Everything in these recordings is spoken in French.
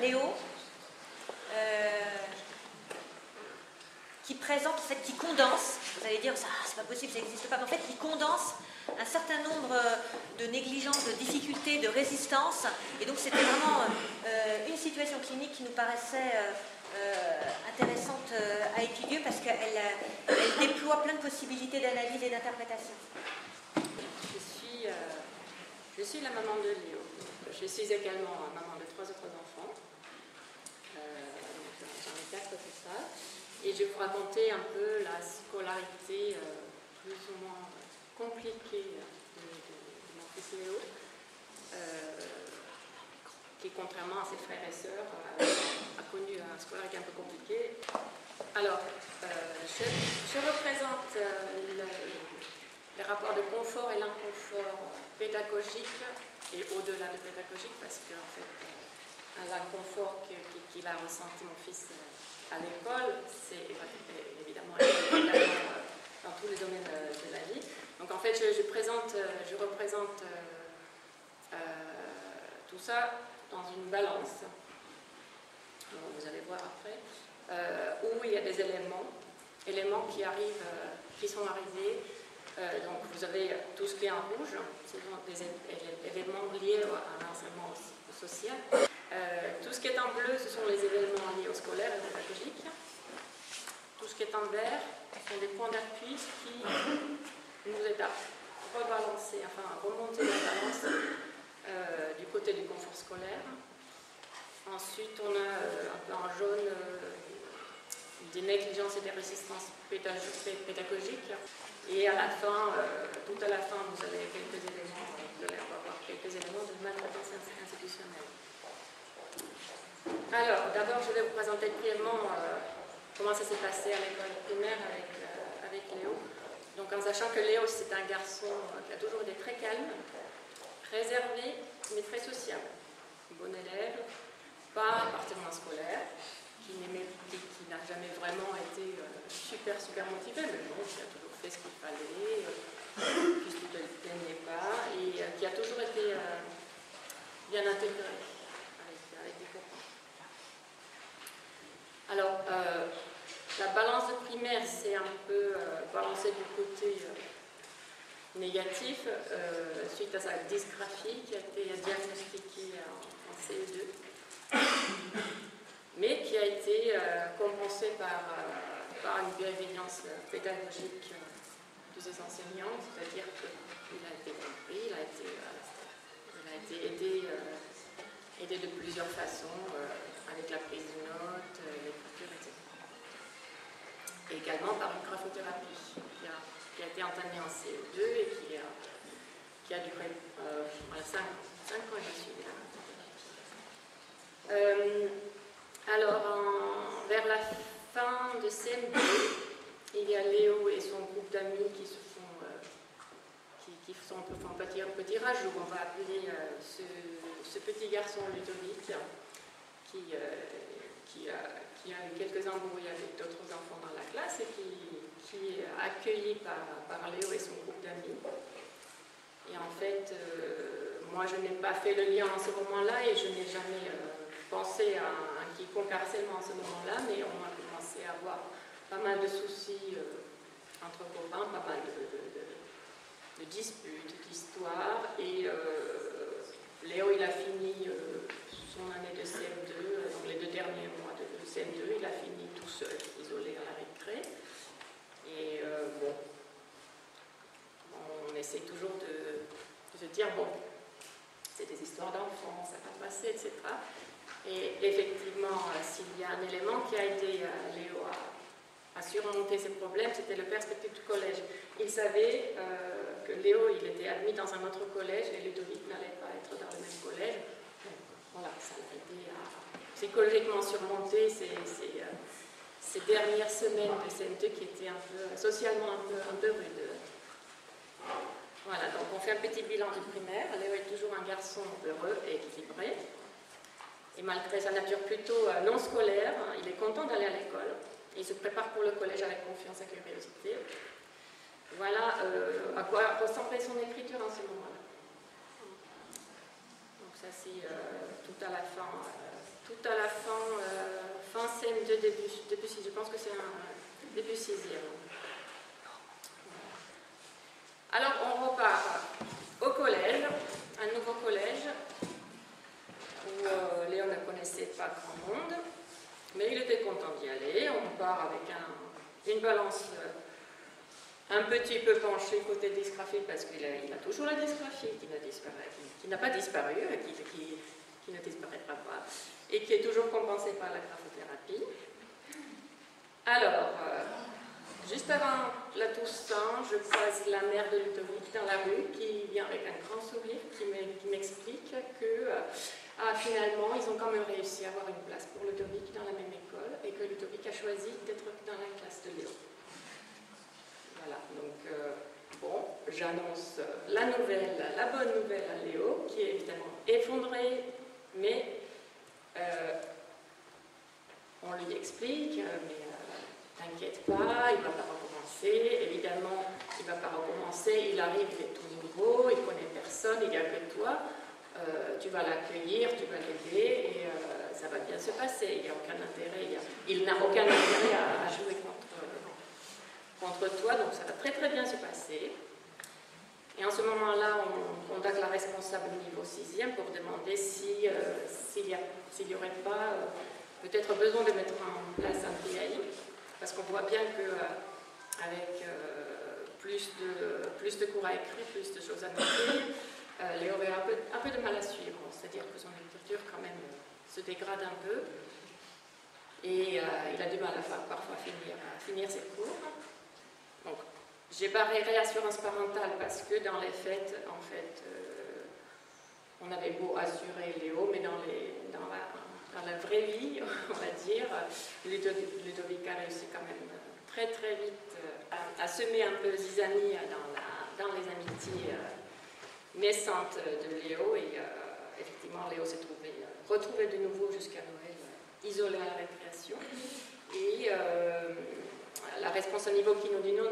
Léo, qui présente, en fait, qui condense, vous allez dire, ça, c'est pas possible, ça n'existe pas, mais en fait, qui condense un certain nombre de négligences, de difficultés, de résistances, et donc c'était vraiment une situation clinique qui nous paraissait intéressante à étudier parce qu'elle déploie plein de possibilités d'analyse et d'interprétation. Je suis la maman de Léo. Je suis également maman de 3 autres enfants. J'en ai 4 total. Et je vais vous raconter un peu la scolarité plus ou moins compliquée de mon fils Léo, qui, contrairement à ses frères et sœurs, a connu une scolarité un peu compliquée. Alors, je représente les rapports de confort et l'inconfort pédagogique et au-delà de pédagogique, parce qu'en fait, l'inconfort qu'il a ressenti mon fils à l'école, c'est évidemment dans tous les domaines de la vie. Donc en fait, je représente tout ça dans une balance. Alors, vous allez voir après, où il y a des éléments qui sont arrivés. Donc vous avez tout ce qui est en rouge, ce sont des événements liés à l'enseignement social. Tout ce qui est en bleu, ce sont les événements liés au scolaire et au pédagogique. Tout ce qui est en vert, ce sont des points d'appui qui nous aident à rebalancer, enfin à remonter la balance du côté du confort scolaire. Ensuite, on a un peu en jaune des négligences et des résistances pédagogiques. Et à la fin, tout à la fin, vous avez quelques éléments, vous allez avoir quelques éléments de maltraitance institutionnelle. Alors, d'abord, je vais vous présenter brièvement comment ça s'est passé à l'école primaire avec Léo. Donc, en sachant que Léo, c'est un garçon qui a toujours été très calme, réservé, mais très sociable. Bon élève, pas partenaire scolaire, qui n'a jamais vraiment été super motivé, mais bon, qui a toujours fait ce qu'il fallait, qui ne se plaignait pas, et qui a toujours été bien intégré avec des copains. Alors, la balance de primaire s'est un peu balancée du côté négatif suite à sa dysgraphie qui a été diagnostiquée en CE2, mais qui a été compensée par une bienveillance pédagogique de ses enseignants, c'est-à-dire qu'il a été compris, il a été aidé de plusieurs façons, avec la prise de notes, l'écriture, etc. Et également par une graphothérapie qui a été entamée en CE2 et qui a duré 5 ans et demi. Alors, vers la fin de CM2, il y a Léo et son groupe d'amis qui font un petit rajout. On va appeler ce petit garçon Ludovic qui a eu quelques embrouilles avec d'autres enfants dans la classe et qui est accueilli par Léo et son groupe d'amis. Et en fait, moi je n'ai pas fait le lien en ce moment-là et je n'ai jamais pensé à un quiconque harcèlement en ce moment-là, mais on a commencé à avoir pas mal de soucis entre copains, pas mal de disputes, d'histoires, et Léo il a fini son année de CM2, donc les 2 derniers mois de CM2, il a fini tout seul, isolé à la récré, et on essaie toujours de se dire, bon, c'est des histoires d'enfants, ça va passer, etc. Et effectivement, s'il y a un élément qui a aidé Léo à surmonter ses problèmes, c'était le perspective du collège. Il savait que Léo, il était admis dans un autre collège et Ludovic n'allait pas être dans le même collège. Donc voilà, ça l'a aidé à psychologiquement surmonter ces dernières semaines de CM2 qui étaient socialement un peu rudes. Voilà, donc on fait un petit bilan du primaire. Léo est toujours un garçon heureux et équilibré. Et malgré sa nature plutôt non scolaire, il est content d'aller à l'école. Il se prépare pour le collège avec confiance et curiosité. Voilà à quoi ressemblait son écriture en ce moment-là. Donc ça c'est tout à la fin tout à la fin CM2, début 6, je pense que c'est un début 6e. Alors on repart au collège, un nouveau collège, où Léo ne connaissait pas grand monde, mais il était content d'y aller. On part avec une balance un petit peu penchée côté dysgraphie, parce qu'il a toujours la dysgraphie qui n'a pas disparu, qui ne disparaîtra pas, et qui est toujours compensée par la graphothérapie. Alors, juste avant la Toussaint, je croise la mère de Ludovic dans la rue, qui vient avec un grand sourire, qui m'explique que finalement, ils ont quand même réussi à avoir une place pour Ludovic dans la même école, et que Ludovic a choisi d'être dans la classe de Léo. Voilà, donc bon, j'annonce la bonne nouvelle à Léo, qui est évidemment effondré, mais on lui explique, mais t'inquiète pas, il ne va pas recommencer. Évidemment, il ne va pas recommencer, il arrive, il est tout nouveau, il ne connaît personne, il n'y a que toi. Tu vas l'accueillir, tu vas l'aider, et ça va bien se passer. Il n'y a aucun intérêt, il n'a aucun intérêt à jouer contre toi, donc ça va très très bien se passer. Et en ce moment-là, on contacte la responsable au niveau 6e pour demander s'il n'y aurait pas peut-être besoin de mettre en place un PAI, parce qu'on voit bien qu'avec plus de cours à écrire, plus de choses à noter, Léo a un peu de mal à suivre, c'est-à-dire que son écriture quand même se dégrade un peu, et il a du mal parfois à finir ses cours. Donc, j'ai barré réassurance parentale parce que dans les faits, en fait, on avait beau assurer Léo, mais dans la vraie vie, on va dire, Ludovic a réussi quand même très très vite à semer un peu zizanie dans les amitiés naissantes de Léo, et effectivement Léo s'est retrouvé de nouveau jusqu'à Noël, isolé à la récréation, et la responsable niveau qui nous dit non,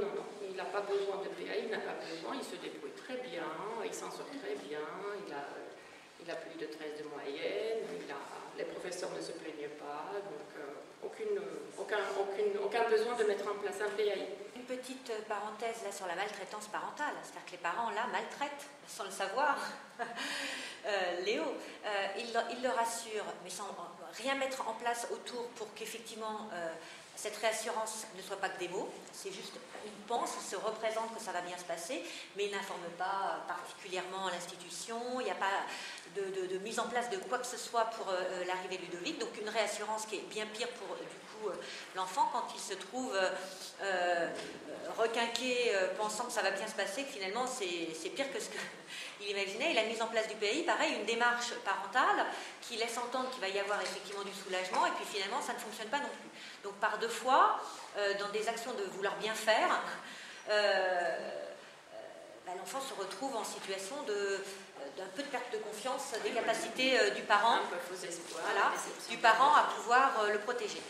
il n'a pas besoin de PA, il n'a pas besoin, il se débrouille très bien, il s'en sort très bien, il a plus de 13 de moyenne, les professeurs ne se plaignent pas, donc aucun besoin de mettre en place un PAI. Une petite parenthèse là sur la maltraitance parentale, c'est-à-dire que les parents là maltraitent sans le savoir. Léo, il le rassure, mais sans rien mettre en place autour pour qu'effectivement cette réassurance ne soit pas que des mots, c'est juste, il pense, il se représente que ça va bien se passer, mais il n'informe pas particulièrement l'institution, il n'y a pas de mise en place de quoi que ce soit pour l'arrivée de Ludovic, donc une réassurance qui est bien pire pour du coup l'enfant quand il se trouve requinqué, pensant que ça va bien se passer, que finalement c'est pire que ce qu'il imaginait. Et la mise en place du PAI, pareil, une démarche parentale qui laisse entendre qu'il va y avoir effectivement du soulagement, et puis finalement ça ne fonctionne pas non plus. Donc par deux fois, dans des actions de vouloir bien faire, l'enfant se retrouve en situation d'un peu de perte de confiance des capacités du parent, du parent à pouvoir le protéger.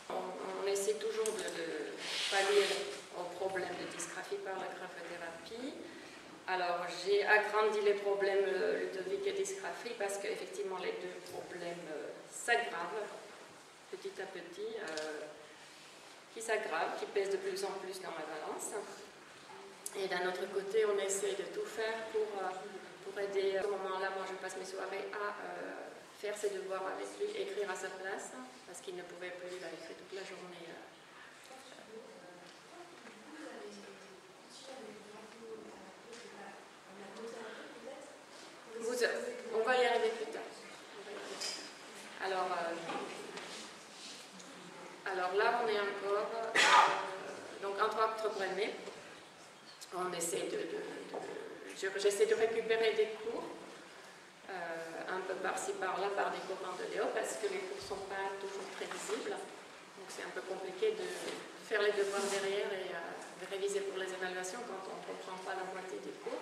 On essaie toujours de pallier au problème de dysgraphie par la graphothérapie. Alors j'ai agrandi les problèmes Ludovic et dysgraphie parce qu'effectivement les deux problèmes s'aggravent petit à petit, qui s'aggravent, qui pèsent de plus en plus dans la balance. Et d'un autre côté, on essaie de tout faire pour aider. À ce moment-là, moi je passe mes soirées à faire ses devoirs avec lui, écrire à sa place, parce qu'il ne pouvait plus, il a écrit toute la journée. On va y arriver plus tard. Alors là, on est encore donc entre Brené. On essaie j'essaie de récupérer des cours un peu par-ci par-là par des copains de Léo parce que les cours ne sont pas toujours très visibles. Donc c'est un peu compliqué de faire les devoirs derrière et de réviser pour les évaluations quand on ne comprend pas la moitié des cours.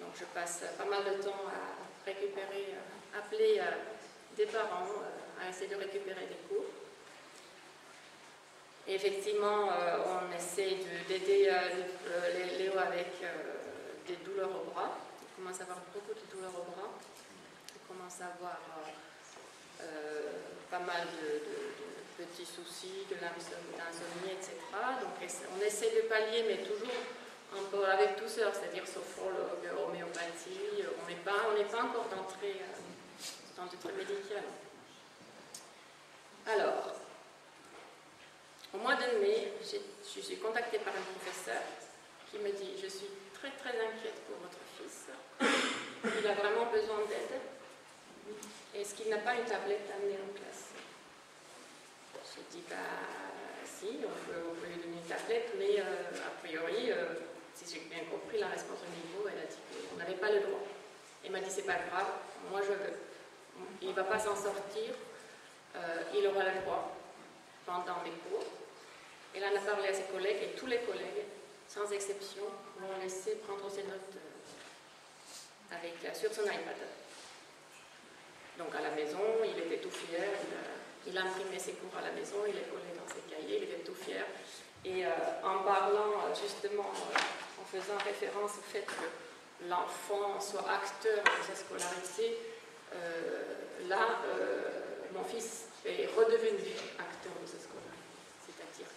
Donc je passe pas mal de temps à récupérer, appeler des parents, à essayer de récupérer des cours. Et effectivement, on essaie d'aider Léo avec des douleurs au bras. Il commence à avoir beaucoup de douleurs au bras. Il commence à avoir pas mal de petits soucis, de l'insomnie, etc. Donc on essaie de pallier, mais toujours un peu avec douceur, c'est-à-dire sophrologue, homéopathie. On n'est pas encore d'entrée médicale. Alors, au mois de mai, je suis contactée par un professeur qui me dit « Je suis très très inquiète pour votre fils. Il a vraiment besoin d'aide. Est-ce qu'il n'a pas une tablette à amener en classe ?» J'ai dit « Bah si, on peut lui donner une tablette, mais a priori, si j'ai bien compris, la responsable niveau, elle a dit qu'on n'avait pas le droit. Elle m'a dit « C'est pas grave, moi je veux. Il ne va pas s'en sortir, il aura le droit pendant les cours. » Elle en a parlé à ses collègues et tous les collègues, sans exception, l'ont laissé prendre ses notes sur son iPad. Donc à la maison, il était tout fier, il a imprimé ses cours à la maison, il les collait dans ses cahiers, il était tout fier. Et en parlant justement, en faisant référence au fait que l'enfant soit acteur de sa scolarité, mon fils est redevenu acteur de sa scolarité. C'est-à-dire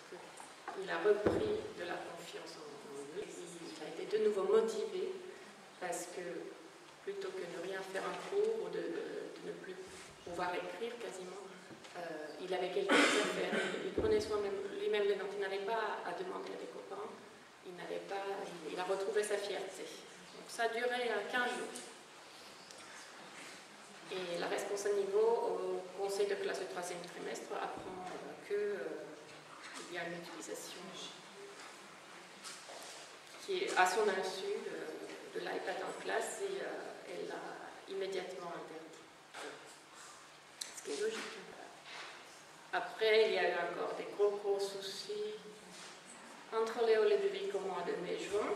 qu'il a repris de la confiance en lui, il a été de nouveau motivé parce que plutôt que de ne rien faire en cours ou de ne plus pouvoir écrire quasiment, il avait quelque chose à faire. Il prenait lui-même les notes, il n'avait pas à demander à des copains, il a retrouvé sa fierté. Donc ça a duré 15 jours. Et la responsable niveau au conseil de classe du 3e trimestre apprend qu'il y a une utilisation qui est à son insu de l'iPad en classe et elle l'a immédiatement interdit. Ce qui est logique. Après, il y a eu encore des gros soucis entre Léo et Ludovic au mois de mai-juin.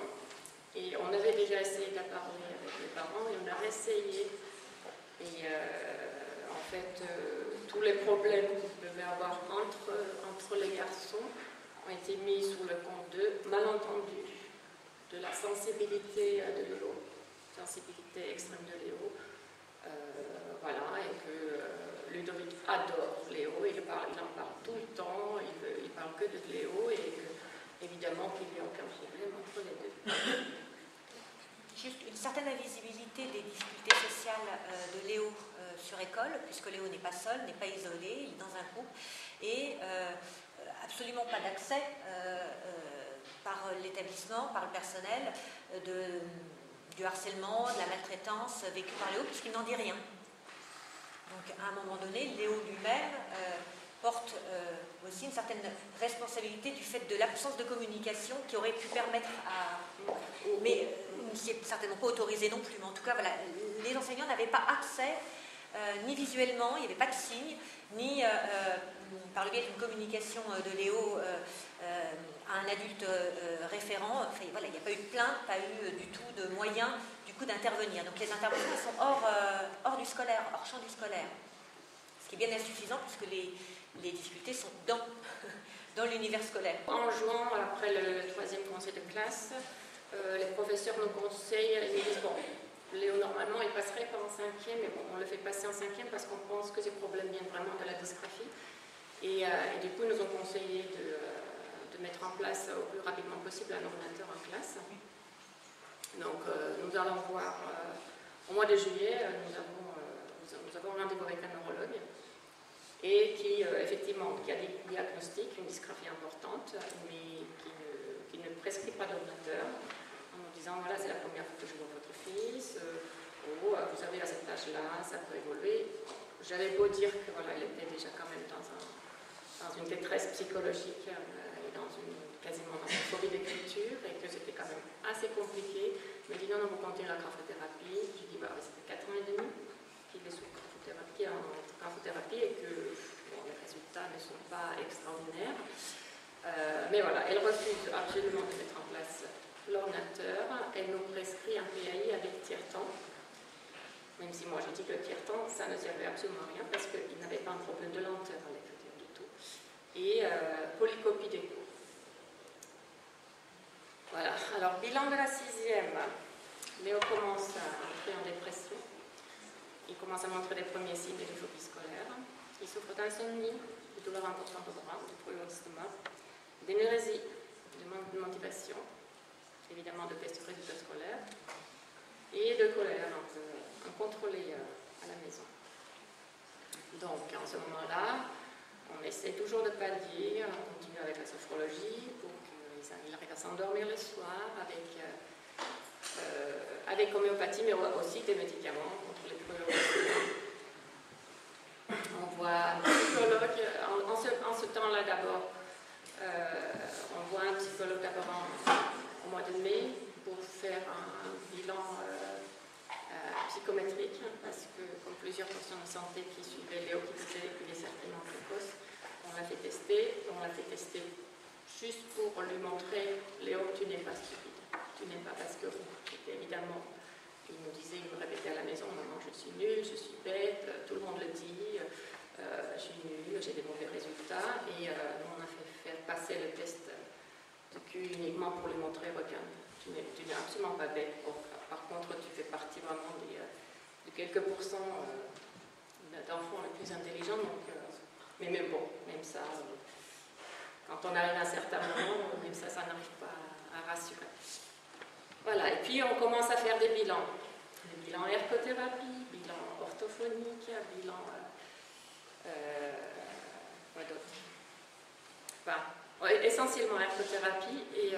Et on avait déjà essayé d'en parler avec les parents et on a réessayé. Et en fait, tous les problèmes qu'ils devaient avoir entre les garçons ont été mis sous le compte de malentendus, de la sensibilité de Léo, sensibilité extrême de Léo. Voilà, et que Ludovic adore Léo, il en parle tout le temps, il parle que de Léo, et que, évidemment qu'il n'y a aucun problème entre les deux. Juste une certaine invisibilité des difficultés sociales de Léo sur école, puisque Léo n'est pas seul, n'est pas isolé, il est dans un groupe, et absolument pas d'accès par l'établissement, par le personnel, du harcèlement, de la maltraitance vécue par Léo, puisqu'il n'en dit rien. Donc à un moment donné, Léo lui-même porte aussi une certaine responsabilité du fait de l'absence de communication qui aurait pu permettre à... Mais qui n'est certainement pas autorisé non plus, mais en tout cas, voilà, les enseignants n'avaient pas accès, ni visuellement, il n'y avait pas de signes, ni par le biais d'une communication de Léo à un adulte référent. Enfin, voilà, il n'y a pas eu de plainte, pas eu du tout de moyens du coup d'intervenir. Donc les interventions sont hors du scolaire, hors champ du scolaire. Ce qui est bien insuffisant puisque les difficultés sont dans l'univers scolaire. En juin, après le 3e conseil de classe, les professeurs nous conseillent, ils disent bon, Léo normalement il passerait pas en 5e, mais bon, on le fait passer en 5e parce qu'on pense que ces problèmes viennent vraiment de la dysgraphie. Et du coup, ils nous ont conseillé de mettre en place au plus rapidement possible un ordinateur en classe. Donc, nous allons voir au mois de juillet, nous avons rendez-vous avec un neurologue et qui, effectivement, qui a diagnostiqué une dysgraphie importante, mais qui ne prescrit pas d'ordinateur, en nous disant voilà, c'est la première fois que je vois votre fils, vous avez à cet âge-là, ça peut évoluer. J'avais beau dire que voilà, il était déjà quand même dans une détresse psychologique et quasiment dans une phobie d'écriture et que c'était quand même assez compliqué. Il m'a dit non, vous comptez la graphothérapie. Je dis bah, c'était 4 ans et demi qu'il est sous graphothérapie et que bon, les résultats ne sont pas extraordinaires. Mais voilà, elle refuse absolument de mettre en place l'ordinateur. Elle nous prescrit un PAI avec tiers-temps. Même si moi j'ai dit que le tiers-temps, ça ne servait absolument à rien parce qu'il n'avait pas un problème de lenteur à l'écriture du tout. Et polycopie des cours. Voilà, alors bilan de la 6e. Léo commence à entrer en dépression. il commence à montrer les premiers signes de phobie scolaire. Il souffre d'insomnie, de douleurs importantes au bras, de brûlures d'estomac, d'énérésie, de manque de motivation, évidemment de baisse de résultats scolaires, et de colère un peu incontrôlée à la maison. Donc, en ce moment-là, on essaie toujours de pallier, on continue avec la sophrologie pour qu'ils arrivent à s'endormir le soir avec homéopathie, mais aussi des médicaments contre les brûlures. On voit un psychologue, en ce temps-là d'abord, on voit un psychologue d'abord au mois de mai pour faire un bilan psychométrique, parce que comme plusieurs personnes de santé qui suivaient Léo qui disaient qu'il est certainement précoce, on l'a fait tester juste pour lui montrer, Léo, tu n'es pas stupide, tu n'es pas parce que évidemment, il nous disait, il me répétait à la maison, maman, je suis nulle, je suis bête, tout le monde le dit, je suis nulle, j'ai des mauvais résultats, et nous on a fait faire passer le test de Q uniquement pour lui montrer, regarde, tu n'es absolument pas bête. Par contre, tu fais partie vraiment de quelques pourcents d'enfants les plus intelligents. Donc, mais même bon, même ça, quand on arrive à un certain moment, même ça n'arrive pas à rassurer. Voilà, et puis on commence à faire des bilans. Des bilans ergothérapie, bilan orthophonique, bilan... quoi d'autre? Enfin, essentiellement ergothérapie et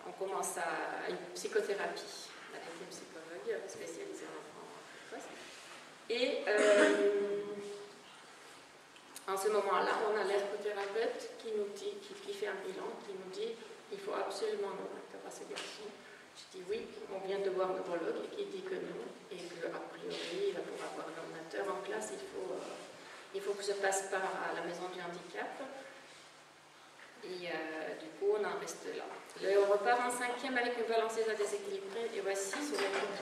on commence à une psychothérapie avec une psychologue spécialisée en enfants précoces. Et en ce moment-là, on a l'ergothérapeute qui nous dit, qui fait un bilan, qui nous dit il faut absolument un ordinateur à ce garçon. Je dis oui, on vient de voir un neurologue qui dit que non, et qu'a priori, pour avoir un ordinateur en classe, il faut que je passe par la maison du handicap. Et du coup, on en reste là. Là, on repart en 5e avec une balanceuse à déséquilibrer, et voici sur les comptes.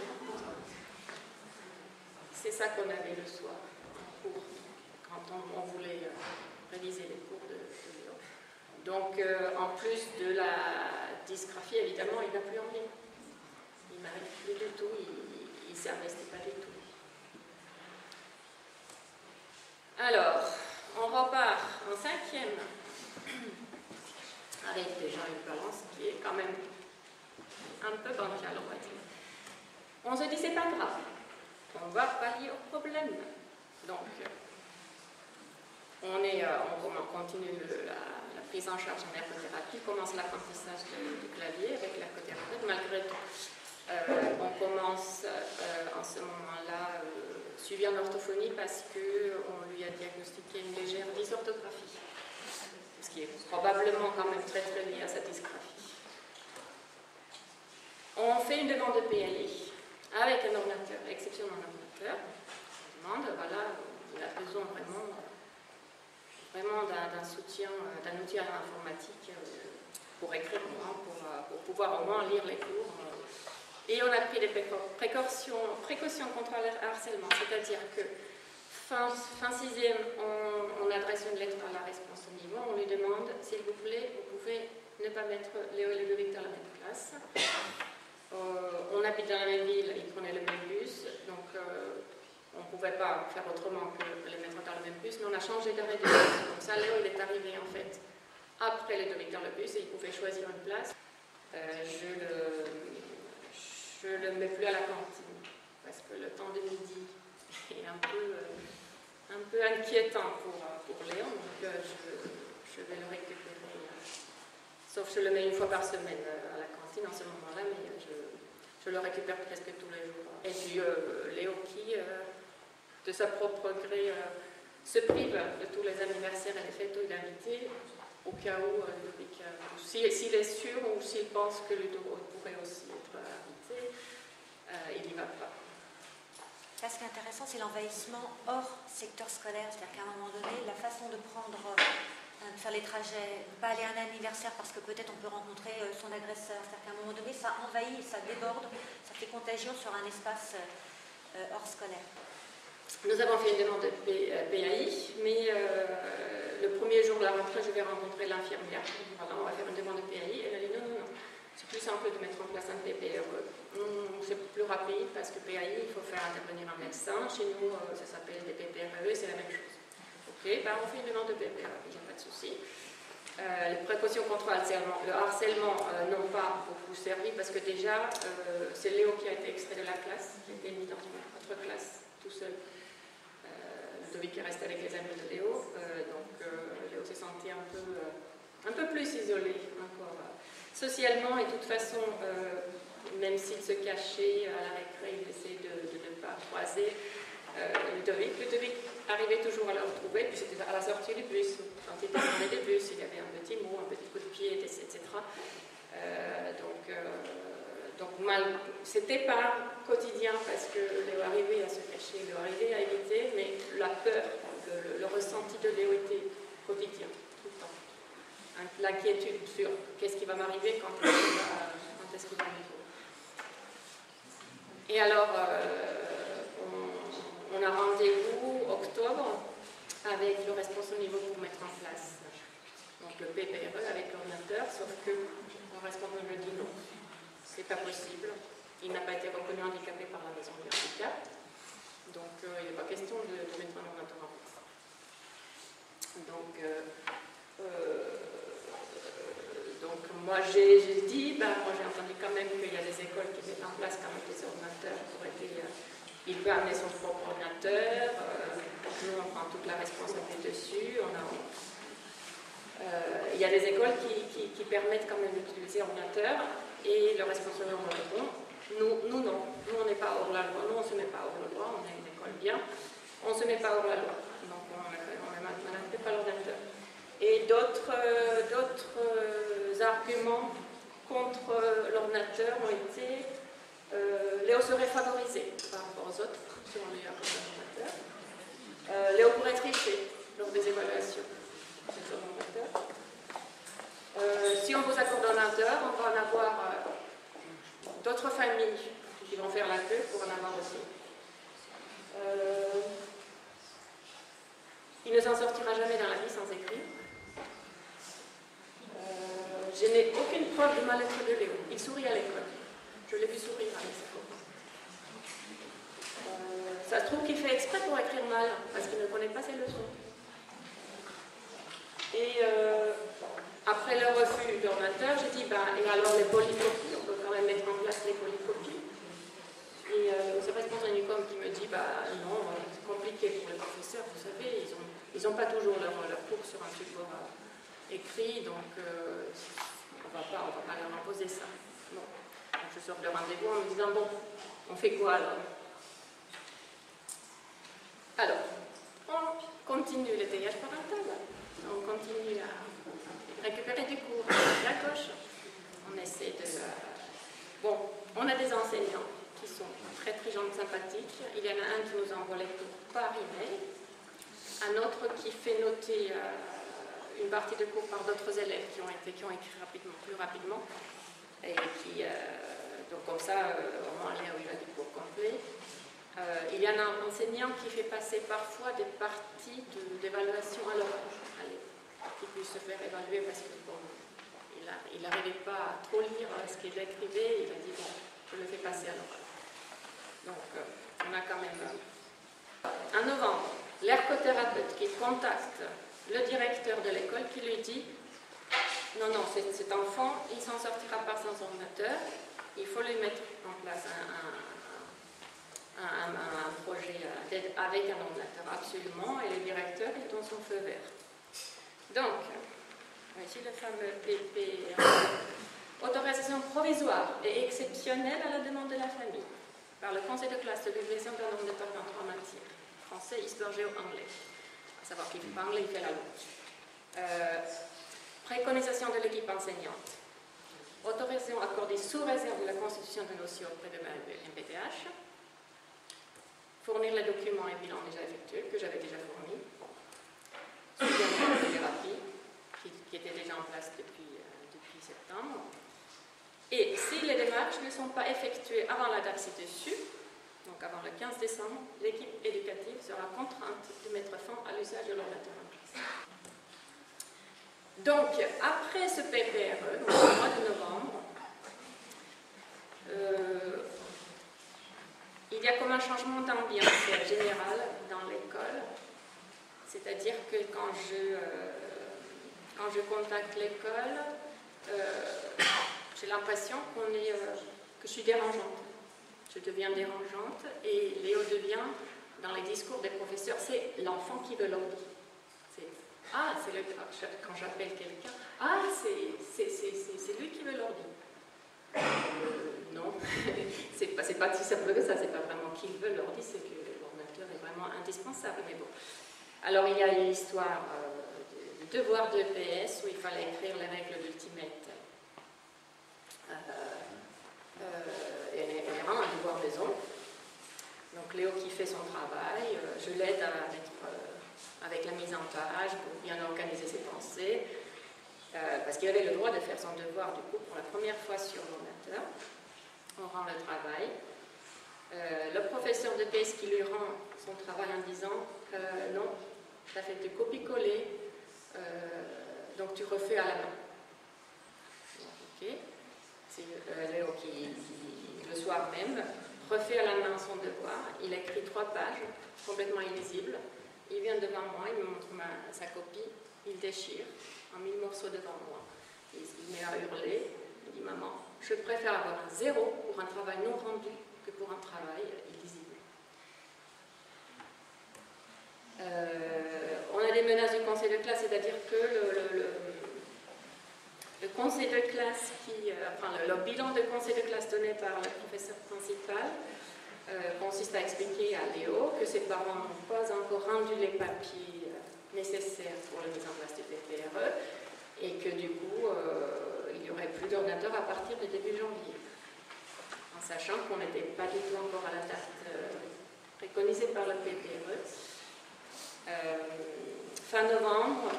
C'est ça qu'on avait le soir en cours, quand on voulait réviser les cours de Léo. Donc, en plus de la dysgraphie, évidemment, il n'a plus envie. Il n'arrive plus du tout, il ne s'investit pas du tout. Alors, on repart en 5e. Avec déjà une balance qui est quand même un peu bancale, on va dire. On se dit, c'est pas grave, on va pallier au problème. Donc, on continue la prise en charge en ergothérapie, commence l'apprentissage du clavier avec l'ergothérapeute. Malgré tout, on commence en ce moment-là suivi en orthophonie parce qu'on lui a diagnostiqué une légère dysorthographie. Ce qui est probablement quand même très très lié à sa dysgraphie. On fait une demande de PAI avec un ordinateur, exception d'un ordinateur. On demande, voilà, il a besoin vraiment d'un soutien, d'un outil informatique pour écrire, pour pouvoir au moins lire les cours. Et on a pris des précautions contre le harcèlement, c'est-à-dire que fin 6e, on adresse une lettre à la responsable au niveau, on lui demande, s'il vous plaît, vous pouvez ne pas mettre Léo et Ludovic dans la même classe. On habite dans la même ville, ils prenaient le même bus, donc on ne pouvait pas faire autrement que les mettre dans le même bus, mais on a changé d'arrêt de bus. Comme ça, Léo, il est arrivé en fait après Ludovic dans le bus et il pouvait choisir une place. Je ne le mets plus à la cantine, parce que le temps de midi est un peu inquiétant pour Léon, donc je vais le récupérer. Sauf que je le mets une fois par semaine à la cantine en ce moment-là, mais je le récupère presque tous les jours. Et puis Léo qui, de sa propre gré, se prive de tous les anniversaires et les fêtes d'invités, au cas où Ludovic, s'il est sûr ou s'il pense que Ludovic pourrait aussi être invité, il n'y va pas. Là, ce qui est intéressant, c'est l'envahissement hors secteur scolaire. C'est-à-dire qu'à un moment donné, la façon de faire les trajets, pas aller à un anniversaire parce que peut-être on peut rencontrer son agresseur. C'est-à-dire qu'à un moment donné, ça envahit, ça déborde, ça fait contagion sur un espace hors scolaire. Nous avons fait une demande de PAI, mais le premier jour de la rentrée, je vais rencontrer l'infirmière. Voilà, on va faire une demande de PAI. Elle a dit non, c'est plus simple de mettre en place un PPRE. c'est plus rapide parce que PAI, il faut faire intervenir un médecin. Chez nous, ça s'appelle des PPRE, c'est la même chose. Ok, ben on fait une demande de PPRE, il n'y a pas de souci. Les précautions contre le harcèlement n'ont pas beaucoup servi parce que déjà, c'est Léo qui a été extrait de la classe, qui a été mis dans une autre classe tout seul. Ludovic est resté avec les amis de Léo, donc Léo s'est senti un peu plus isolé encore. Socialement, et de toute façon, même s'il se cachait à la récré, il essayait de ne pas croiser Ludovic. Ludovic arrivait toujours à le retrouver, puis c'était à la sortie du bus. Quand il descendait du bus, il y avait un petit mot, un petit coup de pied, etc. Donc c'était pas quotidien parce que Léo arrivait à se cacher, Léo arrivait à éviter, mais la peur, le ressenti de Léo était quotidien, tout le temps. L'inquiétude sur qu'est-ce qui va m'arriver quand est-ce qu'il va me trouver. Et alors, on a rendez-vous octobre avec le responsable niveau pour mettre en place donc le PPRE avec l'ordinateur, sauf que le responsable me dit non, c'est pas possible, il n'a pas été reconnu handicapé par la maison du handicap, donc il n'est pas question de mettre un ordinateur en place. Donc moi j'ai dit, moi j'ai entendu quand même qu'il y a des écoles qui mettent en place quand même des ordinateurs pour aider. Il peut amener son propre ordinateur, nous on prend toute la responsabilité dessus. Il y a des écoles qui permettent quand même d'utiliser ordinateur et le responsable me répond, nous non, nous on n'est pas hors la loi, nous on ne se met pas hors la loi, on est une école bien, on ne se met pas hors la loi, donc on n'accepte pas l'ordinateur. Et d'autres arguments contre l'ordinateur ont été Léo serait favorisé par rapport aux autres sur l'ordinateur. Léo pourrait tricher lors des évaluations sur l'ordinateur. Si on vous accorde un ordinateur, on va en avoir d'autres familles qui vont faire la queue pour en avoir aussi. Il ne s'en sortira jamais dans la vie sans écrit. Je n'ai aucune preuve de mal-être de Léo. Il sourit à l'école. Je l'ai vu sourire à l'école. Ça se trouve qu'il fait exprès pour écrire mal, parce qu'il ne connaît pas ses leçons. Et après le refus d'ordinateur, j'ai dit, et alors les polycopies, on peut quand même mettre en place les polycopies. Et c'est le responsable Unicom qui me dit, non, c'est compliqué pour les professeurs, vous savez, ils n'ont pas toujours leur cours sur un support écrit, donc on va pas leur imposer ça. Bon. Donc je sors de rendez-vous en me disant, bon, on fait quoi alors? Alors, on continue le TIH parental, on continue à récupérer du cours à la gauche, on essaie de... Bon, on a des enseignants qui sont très très gentils, sympathiques, il y en a un qui nous envoie les cours par email, un autre qui fait noter une partie de cours par d'autres élèves qui ont écrit plus rapidement, et qui, donc comme ça, au moins Léo il a du cours complet. Il y en a un enseignant qui fait passer parfois des parties d'évaluation à l'oral, pour qu'il puisse se faire évaluer parce qu'il il n'arrivait pas à trop lire ce qu'il écrivait, il a dit bon, je le fais passer à l'oral. Donc on a quand même... En novembre, l'ergothérapeute qui contacte le directeur de l'école qui lui dit non, cet enfant, il ne s'en sortira pas sans ordinateur, il faut lui mettre en place un projet d'aide avec un ordinateur, absolument, et le directeur il donne son feu vert. Donc, voici le fameux PP, autorisation provisoire et exceptionnelle à la demande de la famille, par le conseil de classe de l'utilisation d'un ordinateur dans 3 matières, français, histoire, géo, anglais. À savoir qu'il ne fait pas anglais, il fait la langue. Préconisation de l'équipe enseignante. Autorisation accordée sous réserve de la constitution de notions auprès de MPTH. Fournir les documents et bilans déjà effectués, que j'avais déjà fournis. Soutien de la thérapie, qui était déjà en place depuis septembre. Et si les démarches ne sont pas effectuées avant la date ci-dessus, donc avant le 15 décembre, l'équipe éducative sera contrainte de mettre fin à l'usage de l'ordinateur en classe. Donc, après ce PPRE, donc au mois de novembre, a comme un changement d'ambiance générale dans l'école. C'est-à-dire que quand je contacte l'école, j'ai l'impression que je suis dérangeante. Je deviens dérangeante et Léo devient, dans les discours des professeurs, c'est l'enfant qui veut l'ordi. Quand j'appelle quelqu'un, c'est lui qui veut l'ordi. Non, c'est pas si simple que ça, c'est pas vraiment qu'il veut l'ordi, c'est que l'ordinateur est vraiment indispensable. Mais bon. Alors il y a l'histoire du devoir de PS où il fallait écrire les règles d'Ultimate. Et vraiment un devoir maison. Donc Léo qui fait son travail, je l'aide à mettre avec la mise en page pour bien organiser ses pensées, parce qu'il avait le droit de faire son devoir du coup pour la première fois sur l'ordinateur. On rend le travail. Le professeur de PS qui lui rend son travail en disant non, tu as fait du copier-coller, donc tu refais à la main. Ok. C'est Léo qui, le soir même, refait à la main son devoir. Il a écrit 3 pages, complètement illisibles. Il vient devant moi, il me montre sa copie, il déchire en 1000 morceaux devant moi. Il met à hurler, il dit « Maman, je préfère avoir un 0 pour un travail non rendu que pour un travail illisible. » On a des menaces du conseil de classe, c'est-à-dire que le conseil de classe, le bilan de conseil de classe donné par le professeur principal consiste à expliquer à Léo que ses parents n'ont pas encore rendu les papiers nécessaires pour la mise en place du PPRE et que du coup, il n'y aurait plus d'ordinateur à partir du début janvier. En sachant qu'on n'était pas du tout encore à la date préconisée par le PPRE. Fin novembre,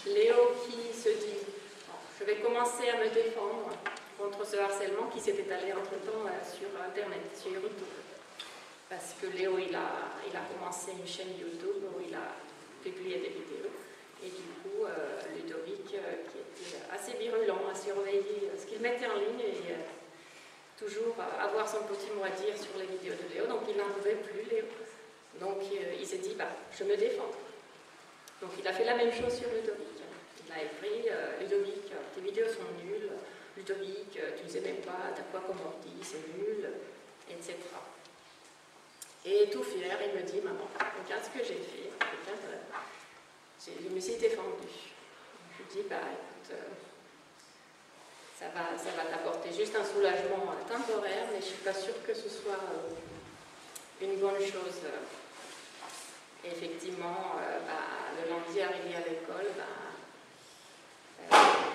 Léo qui se dit je vais commencer à me défendre contre ce harcèlement qui s'est étalé entre-temps sur Internet, sur YouTube. Parce que Léo, il a commencé une chaîne YouTube où il a publié des vidéos. Et du coup, Ludovic, qui était assez virulent, à surveiller ce qu'il mettait en ligne et toujours avoir son petit mot à dire sur les vidéos de Léo. Donc il n'en pouvait plus, Léo. Donc il s'est dit, je me défends. Donc il a fait la même chose sur Ludovic. Il a écrit Ludovic, tes vidéos sont nulles, Ludovic, tu ne sais même pas, t'as quoi comme ordi, c'est nul, etc. Et tout fier, il me dit maman, regarde ce que j'ai fait, je me suis défendue. Je lui dis écoute, ça va t'apporter juste un soulagement temporaire, mais je ne suis pas sûre que ce soit une bonne chose. Et effectivement, le lundi arrivé à l'école,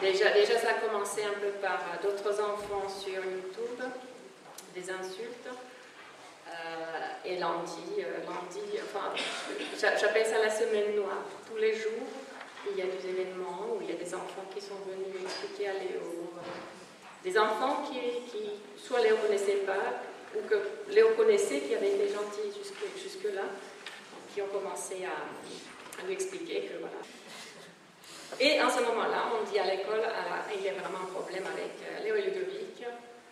déjà ça a commencé un peu par d'autres enfants sur YouTube, des insultes. Et lundi, j'appelle ça la semaine noire. Tous les jours, il y a des événements où il y a des enfants qui sont venus expliquer à Léo. Des enfants qui soit Léo ne connaissait pas, ou que Léo connaissait, qui avaient été gentils jusque-là, qui ont commencé à lui expliquer que voilà. Et en ce moment-là, on dit à l'école, il y a vraiment un problème avec Léo et Ludovic,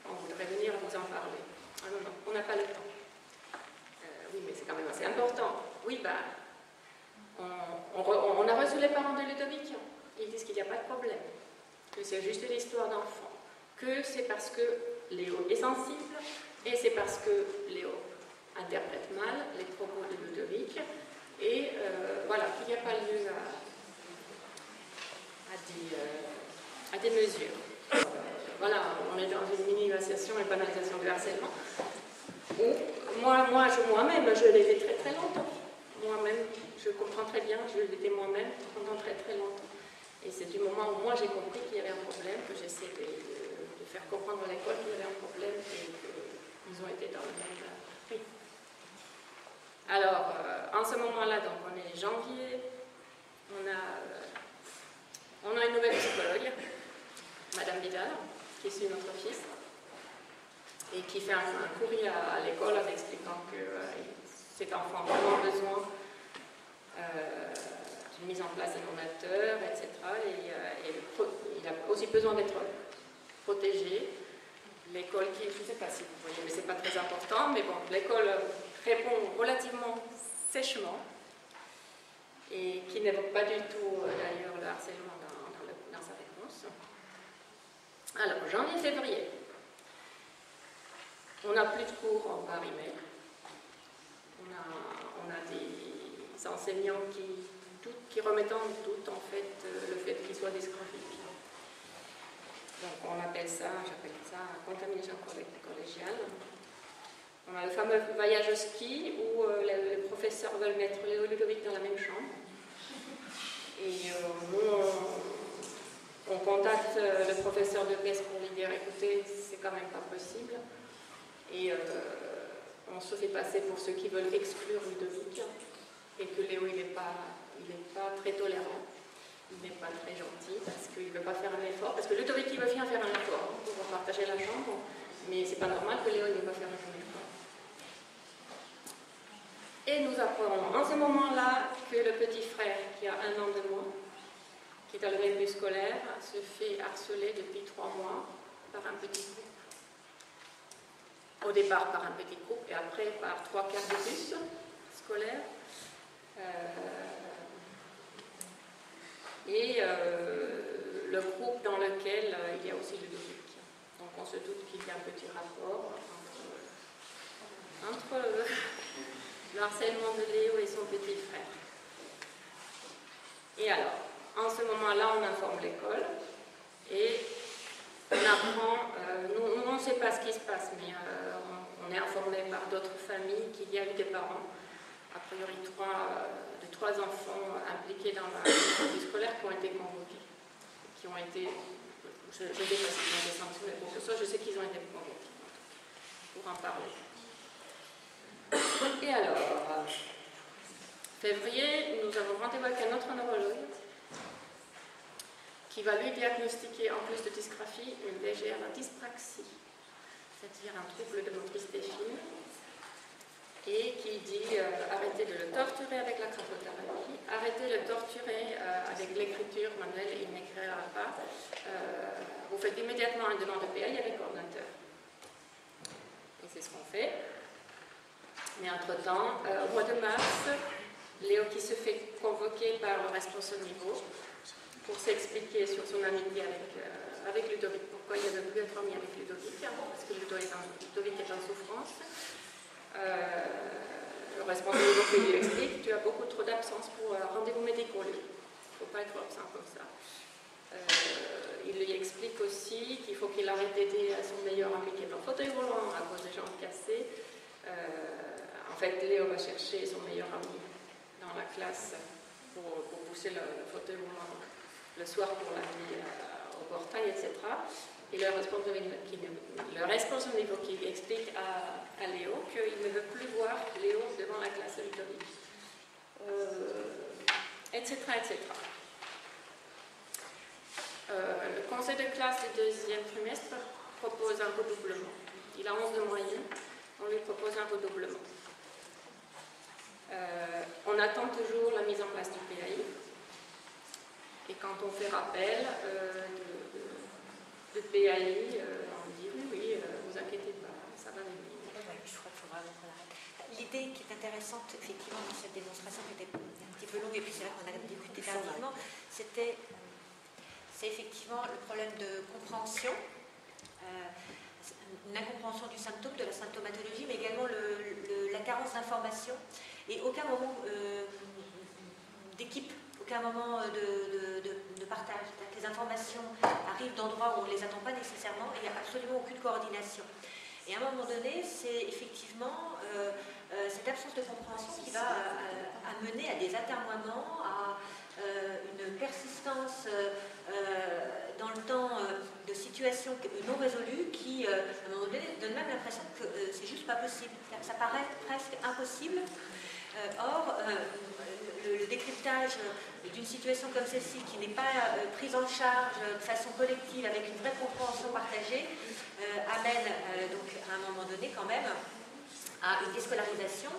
on voudrait venir vous en parler. Ah non, on n'a pas le temps. Oui, mais c'est quand même assez important. Oui, on a reçu les parents de Ludovic. Ils disent qu'il n'y a pas de problème, que c'est juste une histoire d'enfant, que c'est parce que Léo est sensible et c'est parce que Léo interprète mal les propos de Ludovic et voilà, qu'il n'y a pas lieu à des mesures. Voilà, on est dans une minimisation et banalisation du harcèlement. Moi-même, je l'ai fait très très longtemps. Moi-même, je comprends très bien, je l'étais moi-même pendant très très longtemps. Et c'est du moment où moi j'ai compris qu'il y avait un problème, que j'essaie de faire comprendre à l'école qu'il y avait un problème et qu'ils ont été dans le même. Oui. Alors, en ce moment-là, donc on est janvier, on a une nouvelle psychologue, Madame Vidal, qui suit notre fils, et qui fait un courrier à l'école en expliquant que cet enfant a vraiment besoin d'une mise en place d'un ordinateur, etc. Et il a aussi besoin d'être protégé. l'école qui, je ne sais pas si vous voyez, mais ce n'est pas très important, mais bon, l'école répond relativement sèchement et qui n'évoque pas du tout d'ailleurs le harcèlement dans sa réponse. Alors, janvier-février, on n'a plus de cours par email. On a des enseignants qui remettent en doute en fait le fait qu'il soit dysgraphique. Donc j'appelle ça contamination collégiale. On a le fameux voyage au ski où les professeurs veulent mettre Léo et Ludovic dans la même chambre. Et on contacte le professeur de PS pour lui dire écoutez, c'est quand même pas possible. Et on se fait passer pour ceux qui veulent exclure Ludovic et que Léo il n'est pas très tolérant. Il n'est pas très gentil parce qu'il ne veut pas faire un effort. Parce que Ludovic il veut bien faire un effort pour partager la chambre, mais c'est pas normal que Léo ne veut pas faire un effort. Et nous apprenons en ce moment-là que le petit frère, qui a 1 an de moins, qui est à le rébut scolaire, se fait harceler depuis 3 mois par un petit groupe. Au départ par un petit groupe et après par 3/4 de bus scolaire. Le groupe dans lequel il y a aussi Ludovic. Donc on se doute qu'il y a un petit rapport entre le harcèlement de Léo et son petit frère. Et alors, en ce moment-là, on informe l'école et on apprend, nous on ne sait pas ce qui se passe, mais on est informé par d'autres familles qu'il y a eu des parents, a priori 3 enfants impliqués dans la vie scolaire qui ont été convoqués, qui ont été, je ne sais pas s'ils ont été sanctionnés pour que ce soit, je sais qu'ils ont été convoqués, pour en parler. Et alors, février, nous avons rendez-vous avec un autre neurologue qui va lui diagnostiquer, en plus de dysgraphie, une légère dyspraxie, c'est-à-dire un trouble de motricité fine, et qui dit arrêtez de le torturer avec la graphothérapie, arrêtez de le torturer avec l'écriture manuelle, il n'écrira pas, vous faites immédiatement une demande de PAI avec ordinateur. Et c'est ce qu'on fait. Mais entre-temps, au mois de mars, Léo qui se fait convoquer par le responsable niveau pour s'expliquer sur son amitié avec Ludovic, pourquoi il ne veut plus être ami avec Ludovic, parce que Ludovic est en souffrance. Le responsable niveau qui lui explique tu as beaucoup trop d'absence pour rendez-vous médicaux. Il ne faut pas être absent comme ça. Il lui explique aussi qu'il faut qu'il arrête d'aider son meilleur ami qui est en fauteuil roulant à cause des jambes cassées. En fait, Léo va chercher son meilleur ami dans la classe pour pousser le fauteuil roulant le soir pour l'amener au portail, etc. Et le responsable niveau qui explique à Léo qu'il ne veut plus voir Léo devant la classe de Ludovic, etc., etc. Le conseil de classe du 2e trimestre propose un redoublement. Il a 11 de moyenne, on lui propose un redoublement. On attend toujours la mise en place du PAI. Et quand on fait rappel de PAI, on dit oui, vous inquiétez pas, ça va venir. Je crois qu'il faudra qu'on arrête. L'idée qui est intéressante, effectivement, dans cette démonstration, qui était un petit peu longue, et puis c'est là qu'on a discuté tardivement, c'est effectivement le problème de compréhension, une incompréhension du symptôme, de la symptomatologie, mais également la carence d'information, et aucun moment d'équipe, aucun moment de partage. Les informations arrivent d'endroits où on ne les attend pas nécessairement, et il n'y a absolument aucune coordination. Et à un moment donné, c'est effectivement cette absence de compréhension qui va amener à des atermoiements, à une persistance dans le temps de situations non résolues qui, à un moment donné, donne même l'impression que c'est juste pas possible. Ça paraît presque impossible. Or, le décryptage d'une situation comme celle-ci, qui n'est pas prise en charge de façon collective avec une vraie compréhension partagée, amène donc à un moment donné quand même à une déscolarisation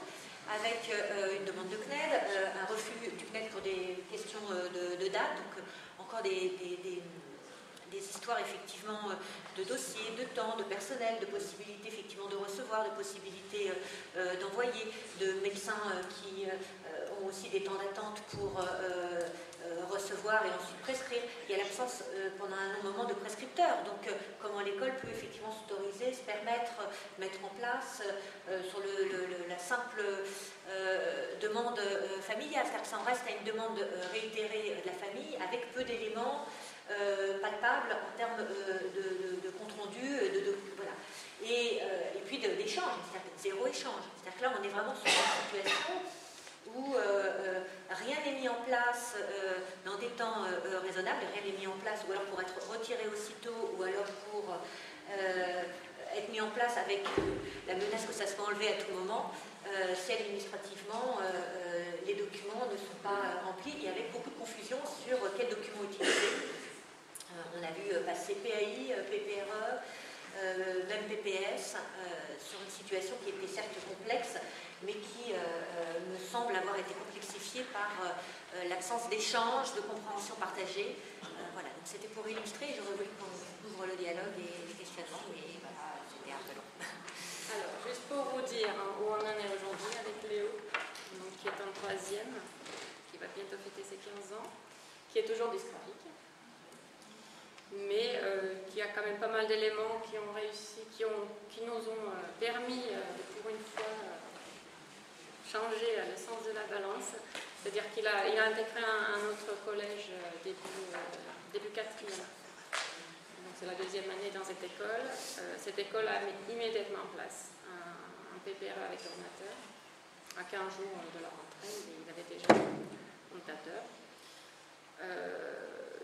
avec une demande de CNED, un refus du CNED pour des questions de date, donc encore des des histoires effectivement de dossiers, de temps, de personnel, de possibilités effectivement de recevoir, de possibilités d'envoyer, de médecins qui ont aussi des temps d'attente pour recevoir et ensuite prescrire. Il y a l'absence pendant un long moment de prescripteurs. Donc comment l'école peut effectivement s'autoriser, se permettre, mettre en place sur la simple demande familiale, c'est-à-dire que ça en reste à une demande réitérée de la famille avec peu d'éléments palpables en termes de compte-rendu, voilà. Et puis d'échange, c'est-à-dire zéro échange. C'est-à-dire que là, on est vraiment sur une situation où rien n'est mis en place dans des temps raisonnables, rien n'est mis en place, ou alors pour être retiré aussitôt, ou alors pour être mis en place avec la menace que ça soit enlevé à tout moment, si administrativement les documents ne sont pas remplis, et avec beaucoup de confusion sur quels documents utiliser. On a vu passer PAI, PPRE, même PPS, sur une situation qui était certes complexe, mais qui me semble avoir été complexifiée par l'absence d'échange, de compréhension partagée. Voilà, donc c'était pour illustrer, j'aurais voulu qu'on ouvre le dialogue et les questionnements, mais voilà, c'était un peu long. Alors, juste pour vous dire où on en est aujourd'hui avec Léo, donc, qui est en 3e, qui va bientôt fêter ses 15 ans, qui est toujours dysgraphique, mais qui a quand même pas mal d'éléments qui ont réussi, qui nous ont permis de pour une fois changer le sens de la balance. C'est-à-dire qu'il a intégré un autre collège début 4e. Donc c'est la 2e année dans cette école. Cette école a mis immédiatement en place un PPRE avec ordinateur. À 15 jours de la rentrée, il avait déjà un ordinateur.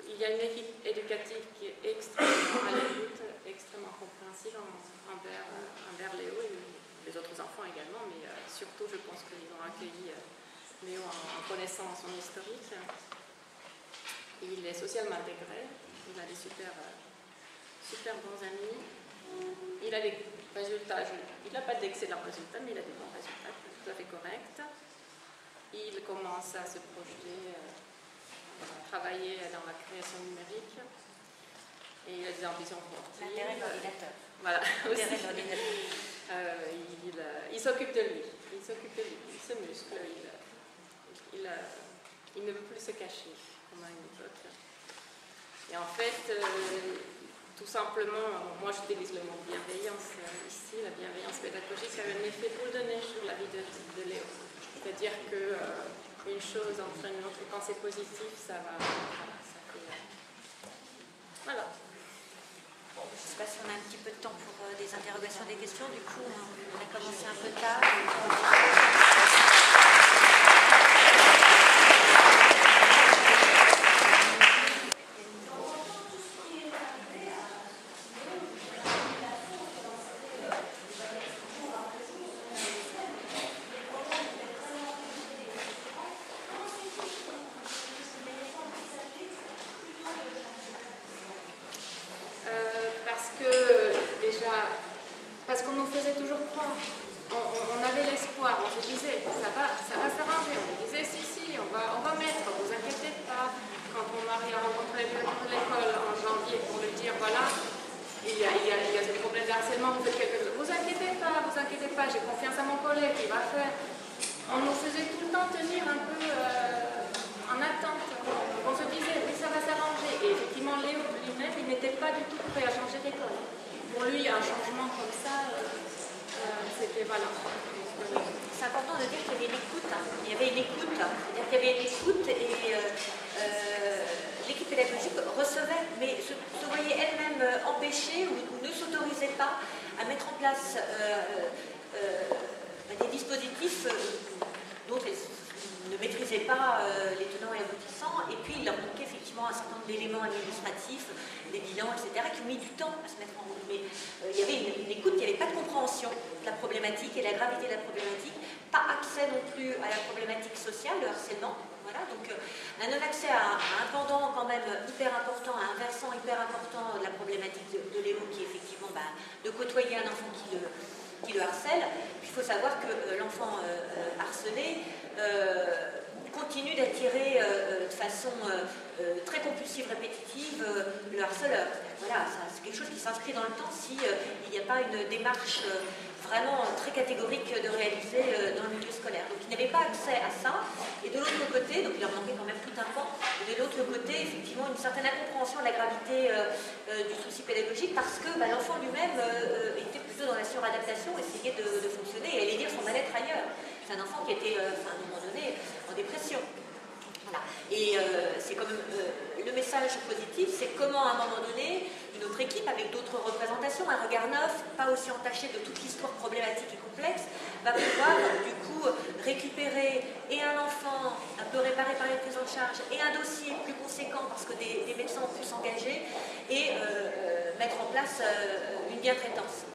Il y a une équipe éducative qui est extrêmement à l'écoute, extrêmement compréhensive envers Léo et les autres enfants également, mais surtout je pense qu'ils ont accueilli Léo en connaissant son historique. Il est socialement intégré, il a des super bons amis, il a des résultats, il n'a pas d'excellents résultats, mais il a des bons résultats, tout à fait corrects. Il commence à se projeter, à travailler dans la création numérique. Et il a des ambitions fortes. L'intérêt de l'ordinateur. Voilà, aussi. L'intérêt de l'ordinateur. Il s'occupe de lui. Il se muscle. Il ne veut plus se cacher, comme à une époque. Et en fait, tout simplement, moi j'utilise le mot bienveillance ici, la bienveillance pédagogique, ça a un effet boule de neige sur la vie de Léo. C'est-à-dire qu'une chose entraîne une autre. Quand c'est positif, ça va. Voilà, ça fait. Voilà. Je ne sais pas si on a un petit peu de temps pour des interrogations, des questions. Du coup, on a commencé un peu tard. Parce qu'on nous faisait toujours croire, on avait l'espoir, on se disait, ça va s'arranger, on nous disait, si, on va mettre, vous inquiétez pas. Quand mon mari a rencontré le directeur de l'école en janvier pour lui dire, voilà, il y a ce problème de harcèlement, vous faites quelque chose, vous inquiétez pas, j'ai confiance à mon collègue, il va faire. On nous faisait tout le temps tenir un peu en attente. On se disait, oui, ça va s'arranger. Et effectivement, Léo lui-même, il n'était pas du tout prêt à changer d'école. Pour lui, un changement comme ça, c'était voilà. C'est important de dire qu'il y avait une écoute. Il y avait une écoute. C'est-à-dire qu'il y avait une écoute et l'équipe pédagogique recevait, mais se voyait elle-même empêchée ou ne s'autorisait pas à mettre en place des dispositifs dont elle ne maîtrisait pas les tenants et aboutissants, et puis il leur manquait effectivement un certain nombre d'éléments administratifs, des bilans, etc., qui ont mis du temps à se mettre en route. Mais il y avait une écoute, il n'y avait pas de compréhension de la problématique et de la gravité de la problématique, pas accès non plus à la problématique sociale, le harcèlement. Voilà, donc un non-accès à un pendant quand même hyper important, à un versant hyper important de la problématique de Léo, qui est effectivement de côtoyer un enfant qui le harcèle. Puis il faut savoir que l'enfant harcelé continuent d'attirer de façon très compulsive, répétitive, le harceleur. Voilà, c'est quelque chose qui s'inscrit dans le temps si il n'y a pas une démarche vraiment très catégorique de réaliser dans le milieu scolaire. Donc ils n'avaient pas accès à ça, et de l'autre côté, donc il leur manquait quand même tout un pan, et de l'autre côté, effectivement, une certaine incompréhension de la gravité du souci pédagogique, parce que l'enfant lui-même était plutôt dans la suradaptation, essayait de fonctionner et allait dire son mal-être ailleurs. C'est un enfant qui était, à un moment donné, en dépression. Voilà. Et c'est quand même le message positif, c'est comment à un moment donné, une autre équipe avec d'autres représentations, un regard neuf, pas aussi entaché de toute l'histoire problématique et complexe, va pouvoir du coup récupérer et un enfant un peu réparé par les prises en charge et un dossier plus conséquent parce que des médecins ont pu s'engager et mettre en place une bientraitance.